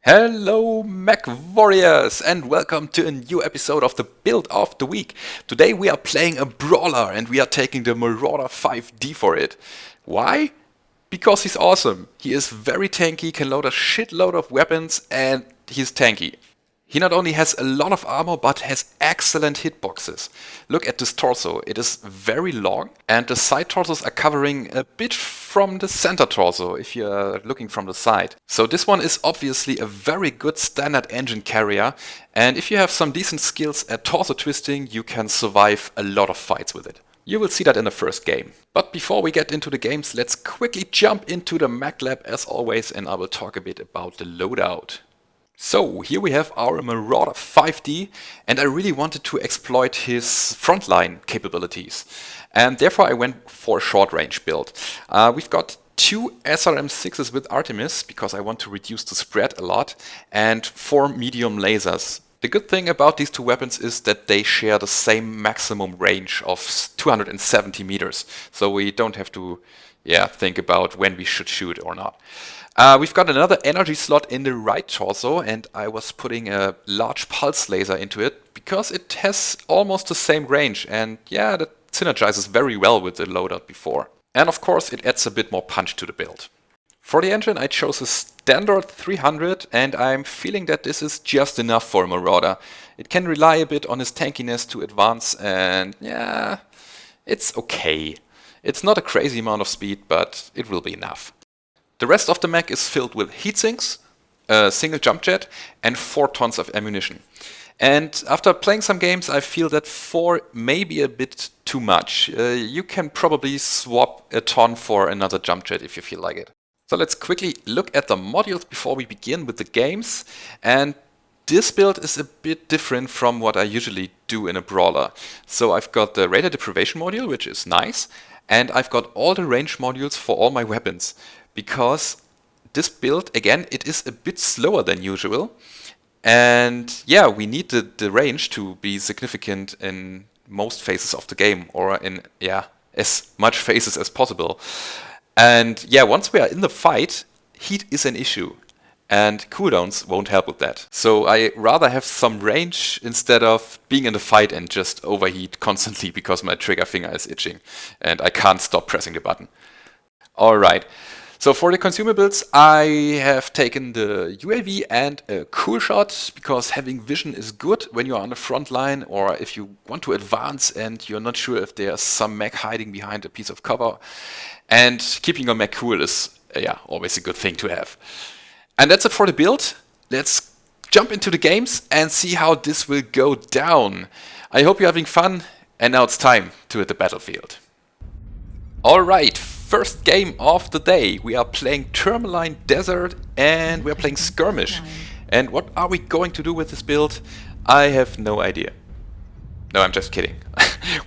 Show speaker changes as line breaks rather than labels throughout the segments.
Hello Mech Warriors and welcome to a new episode of the Build of the Week. Today we are playing a brawler and we are taking the Marauder 5D for it. Why? Because he's awesome. He is very tanky, can load a shitload of weapons and he's tanky. He not only has a lot of armor, but has excellent hitboxes. Look at this torso, it is very long, and the side torsos are covering a bit from the center torso, if you're looking from the side. So this one is obviously a very good standard engine carrier, and if you have some decent skills at torso twisting, you can survive a lot of fights with it. You will see that in the first game. But before we get into the games, let's quickly jump into the Mech lab as always, and I will talk a bit about the loadout. So here we have our Marauder 5D, and I really wanted to exploit his frontline capabilities, and therefore I went for a short range build. We've got two SRM6s with Artemis because I want to reduce the spread a lot, and 4 medium lasers. The good thing about these two weapons is that they share the same maximum range of 270 meters, so we don't have to think about when we should shoot or not. We've got another energy slot in the right torso, and I was putting a large pulse laser into it because it has almost the same range, and yeah, that synergizes very well with the loadout before. And of course it adds a bit more punch to the build. For the engine I chose a standard 300, and I'm feeling that this is just enough for a Marauder. It can rely a bit on his tankiness to advance, and yeah, it's okay. It's not a crazy amount of speed, but it will be enough. The rest of the mech is filled with heatsinks, a single jump jet, and 4 tons of ammunition. And after playing some games, I feel that 4 may be a bit too much. You can probably swap a ton for another jump jet if you feel like it. So let's quickly look at the modules before we begin with the games. And this build is a bit different from what I usually do in a brawler. So I've got the radar deprivation module, which is nice, and I've got all the range modules for all my weapons. Because this build, again, it is a bit slower than usual. And yeah, we need the range to be significant in most phases of the game, or in as much phases as possible. And yeah, once we are in the fight, heat is an issue. And cooldowns won't help with that. So I rather have some range instead of being in the fight and just overheat constantly because my trigger finger is itching and I can't stop pressing the button. Alright. So for the consumables, I have taken the UAV and a cool shot because having vision is good when you're on the front line, or if you want to advance and you're not sure if there's some mech hiding behind a piece of cover. And keeping your mech cool is always a good thing to have. And that's it for the build. Let's jump into the games and see how this will go down. I hope you're having fun, and now it's time to hit the battlefield. Alright. First game of the day, we are playing Turmaline Desert and we're playing Skirmish. And what are we going to do with this build? I have no idea. No, I'm just kidding.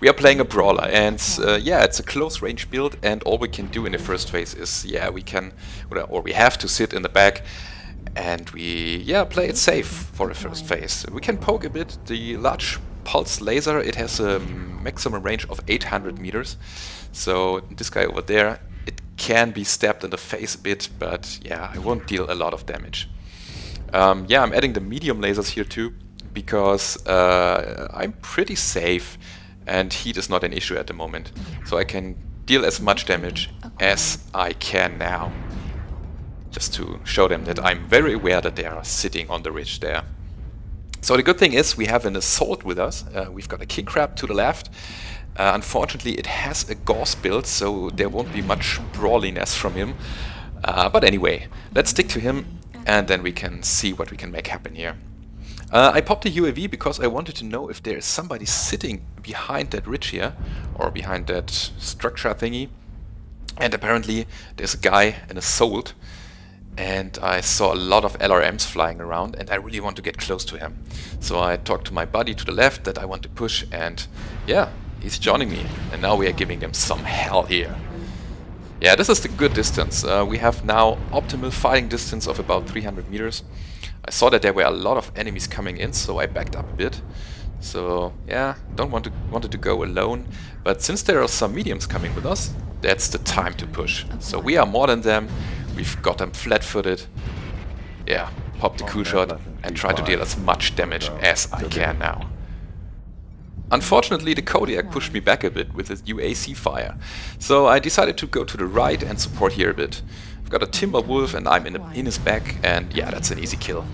We are playing a brawler, and it's a close range build, and all we can do in the first phase is we have to sit in the back and we play it safe for the first phase. We can poke a bit. The large pulse laser, it has a maximum range of 800 meters. So this guy over there, it can be stabbed in the face a bit, but yeah, it won't deal a lot of damage. I'm adding the medium lasers here too, because I'm pretty safe and heat is not an issue at the moment. So I can deal as much damage as I can now. Just to show them that I'm very aware that they are sitting on the ridge there. So the good thing is we have an assault with us. We've got a king crab to the left. Unfortunately, it has a gauze build, so there won't be much brawliness from him. But anyway, let's stick to him, and then we can see what we can make happen here. I popped the UAV because I wanted to know if there is somebody sitting behind that ridge here, or behind that structure thingy. And apparently, there's a guy, an assault, and I saw a lot of LRMs flying around, and I really want to get close to him. So I talked to my buddy to the left that I want to push, and yeah, he's joining me, and now we are giving them some hell here. Yeah, this is the good distance. We have now optimal fighting distance of about 300 meters. I saw that there were a lot of enemies coming in, so I backed up a bit. So yeah, wanted to go alone, but since there are some mediums coming with us, that's the time to push. So we are more than them. We've got them flat-footed. Yeah, pop the cool shot, and try to deal as much damage as I can now. Unfortunately, the Kodiak pushed me back a bit with his UAC fire, so I decided to go to the right and support here a bit. I've got a Timberwolf and I'm in his back, and yeah, that's an easy kill.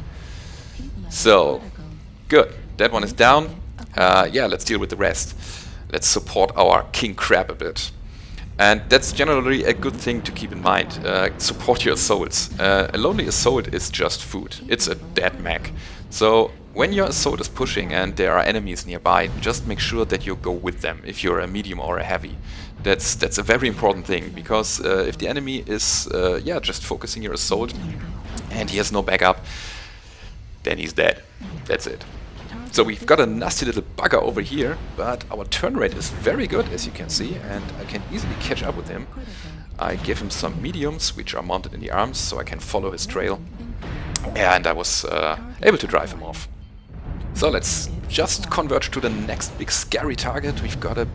So, good. That one is down. Yeah, let's deal with the rest. Let's support our King Crab a bit. And that's generally a good thing to keep in mind. Support your souls. A lonely assault is just food. It's a dead mech. So when your assault is pushing and there are enemies nearby, just make sure that you go with them if you're a medium or a heavy. That's a very important thing, because if the enemy is yeah, just focusing your assault and he has no backup, then he's dead. That's it. So we've got a nasty little bugger over here, but our turn rate is very good, as you can see, and I can easily catch up with him. I give him some mediums, which are mounted in the arms, so I can follow his trail. And I was able to drive him off. So let's just converge to the next big scary target. We've got a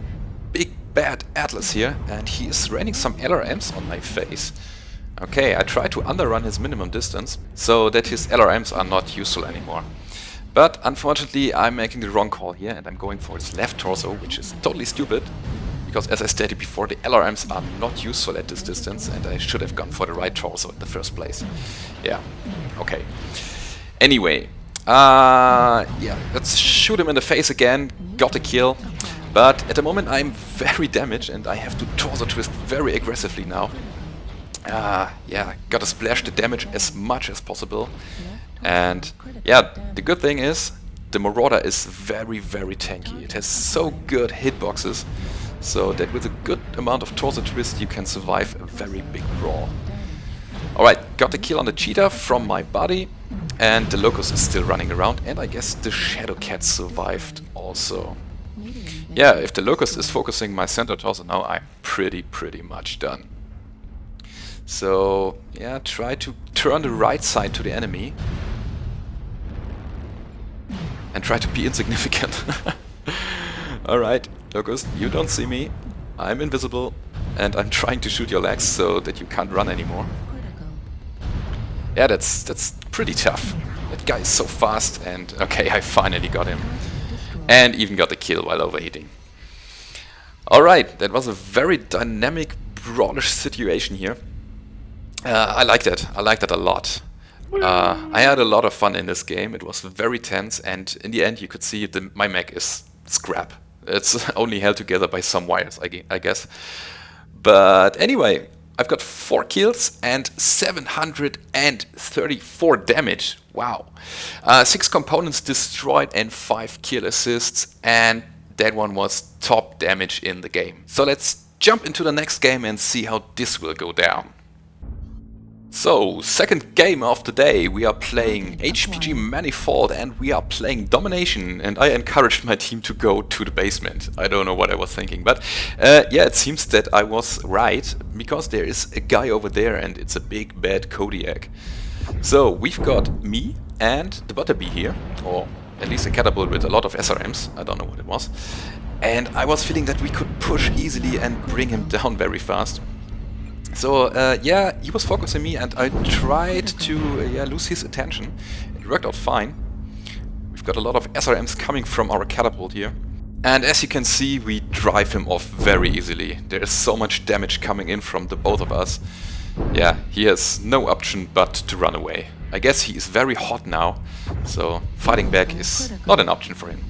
big bad Atlas here, and he is raining some LRMs on my face. Okay, I try to underrun his minimum distance, so that his LRMs are not useful anymore. But unfortunately, I'm making the wrong call here, and I'm going for his left torso, which is totally stupid, because as I stated before, the LRMs are not useful at this distance, and I should have gone for the right torso in the first place. Yeah, okay. Anyway, yeah, let's shoot him in the face again. Got a kill, but at the moment I'm very damaged, and I have to torso twist very aggressively now. Yeah, gotta splash the damage as much as possible. And yeah, the good thing is the Marauder is very, very tanky. It has so good hitboxes, so that with a good amount of torso twist you can survive a very big brawl. Alright, got the kill on the cheetah from my body, and the Locust is still running around, and I guess the Shadow Cat survived also. Yeah, if the Locust is focusing my center torso now, I'm pretty much done. So yeah, try to turn the right side to the enemy and try to be insignificant. Alright, Locust, you don't see me. I'm invisible and I'm trying to shoot your legs so that you can't run anymore. Yeah, that's pretty tough. That guy is so fast, and okay, I finally got him. And even got the kill while overheating. Alright, that was a very dynamic, brawlish situation here. I liked it. I liked it a lot. I had a lot of fun in this game. It was very tense, and in the end you could see my mech is scrap. It's only held together by some wires, I guess. But anyway, I've got 4 kills and 734 damage. Wow. 6 components destroyed and 5 kill assists, and that one was top damage in the game. So let's jump into the next game and see how this will go down. So, second game of the day, we are playing HPG Manifold and we are playing Domination, and I encouraged my team to go to the basement. I don't know what I was thinking, but yeah, it seems that I was right, because there is a guy over there and it's a big bad Kodiak. So, we've got me and the Butterbee here, or at least a catapult with a lot of SRMs, I don't know what it was. And I was feeling that we could push easily and bring him down very fast. So yeah, he was focusing me and I tried to yeah, lose his attention. It worked out fine. We've got a lot of SRMs coming from our catapult here. And as you can see, we drive him off very easily. There is so much damage coming in from the both of us. Yeah, he has no option but to run away. I guess he is very hot now, so fighting back is not an option for him.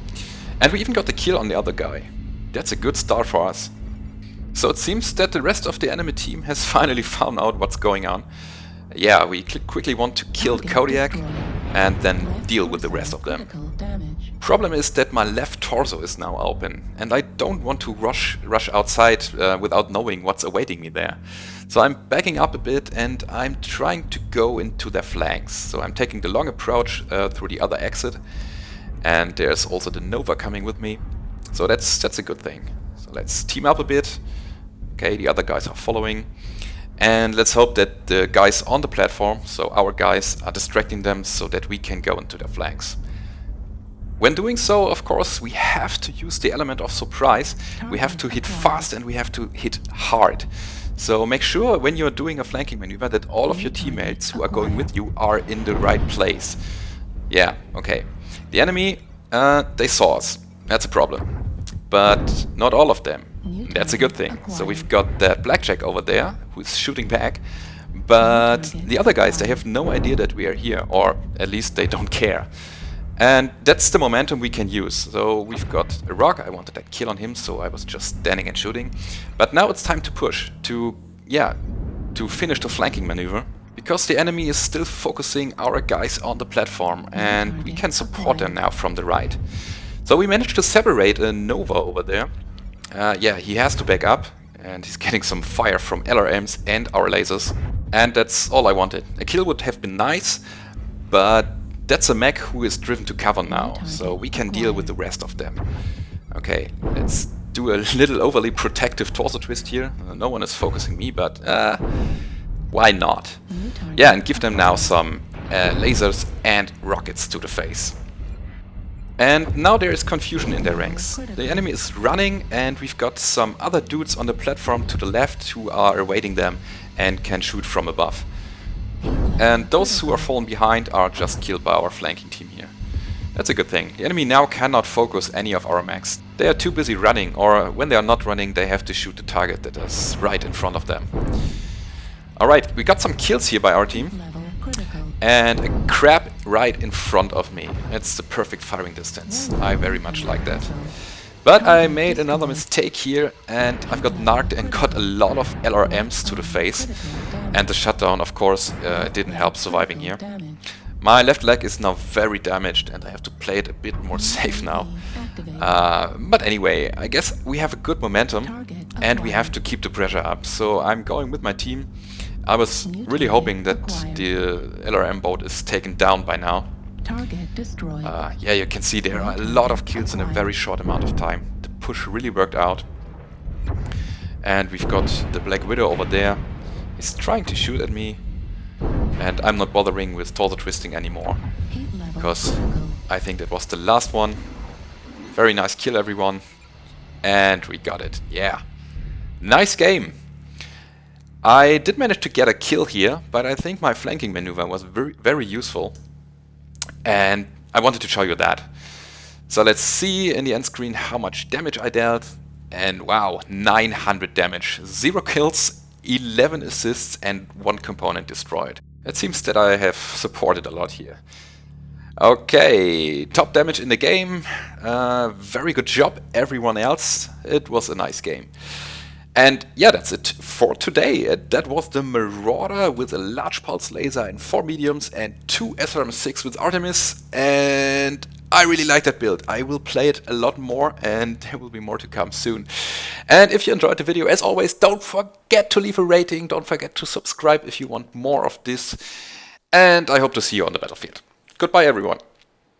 And we even got the kill on the other guy. That's a good start for us. So it seems that the rest of the enemy team has finally found out what's going on. Yeah, we quickly want to kill the Kodiak and then deal with the rest of them. Problem is that my left torso is now open, and I don't want to rush outside without knowing what's awaiting me there. So I'm backing up a bit and I'm trying to go into their flanks. So I'm taking the long approach through the other exit, and there's also the Nova coming with me. So that's a good thing. So let's team up a bit. Okay, the other guys are following, and let's hope that the guys on the platform, so our guys, are distracting them so that we can go into their flanks. When doing so, of course, we have to use the element of surprise. We have to hit fast and we have to hit hard. So make sure when you're doing a flanking maneuver that all of your teammates who are going with you are in the right place. Yeah, okay. The enemy, they saw us. That's a problem. But not all of them. That's a good thing. So we've got that blackjack over there who's shooting back. But the other guys, they have no idea that we are here, or at least they don't care. And that's the momentum we can use. So we've got a rock. I wanted a kill on him, so I was just standing and shooting. But now it's time to push, to finish the flanking maneuver. Because the enemy is still focusing our guys on the platform, and we can support them now from the right. So we managed to separate a Nova over there. Yeah, he has to back up, and he's getting some fire from SRMs and our lasers. And that's all I wanted. A kill would have been nice, but that's a mech who is driven to cover now, so we can deal with the rest of them. Okay, let's do a little overly protective torso twist here. No one is focusing me, but why not? Yeah, and give them now some lasers and rockets to the face. And now there is confusion in their ranks. The enemy is running and we've got some other dudes on the platform to the left who are awaiting them and can shoot from above. And those who are fallen behind are just killed by our flanking team here. That's a good thing. The enemy now cannot focus any of our mechs. They are too busy running, or when they are not running they have to shoot the target that is right in front of them. Alright, we got some kills here by our team. And a crab right in front of me. That's the perfect firing distance. I very much like that. But I made another mistake here and I've got narked and got a lot of SRMs to the face. And the shutdown, of course, didn't help surviving here. My left leg is now very damaged and I have to play it a bit more safe now. But anyway, I guess we have a good momentum and we have to keep the pressure up. So I'm going with my team. I was really hoping that the SRM boat is taken down by now. Yeah, you can see there are a lot of kills in a very short amount of time. The push really worked out. And we've got the Black Widow over there. He's trying to shoot at me. And I'm not bothering with torso twisting anymore. Because I think that was the last one. Very nice kill, everyone. And we got it. Yeah. Nice game. I did manage to get a kill here, but I think my flanking maneuver was very useful. And I wanted to show you that. So let's see in the end screen how much damage I dealt. And wow, 900 damage. 0 kills, 11 assists and 1 component destroyed. It seems that I have supported a lot here. Okay, top damage in the game. Very good job, everyone else. It was a nice game. And yeah, that's it for today. That was the Marauder with a large pulse laser and 4 mediums and 2 SRM6 with Artemis. And I really like that build. I will play it a lot more and there will be more to come soon. And if you enjoyed the video, as always, don't forget to leave a rating. Don't forget to subscribe if you want more of this. And I hope to see you on the battlefield. Goodbye, everyone.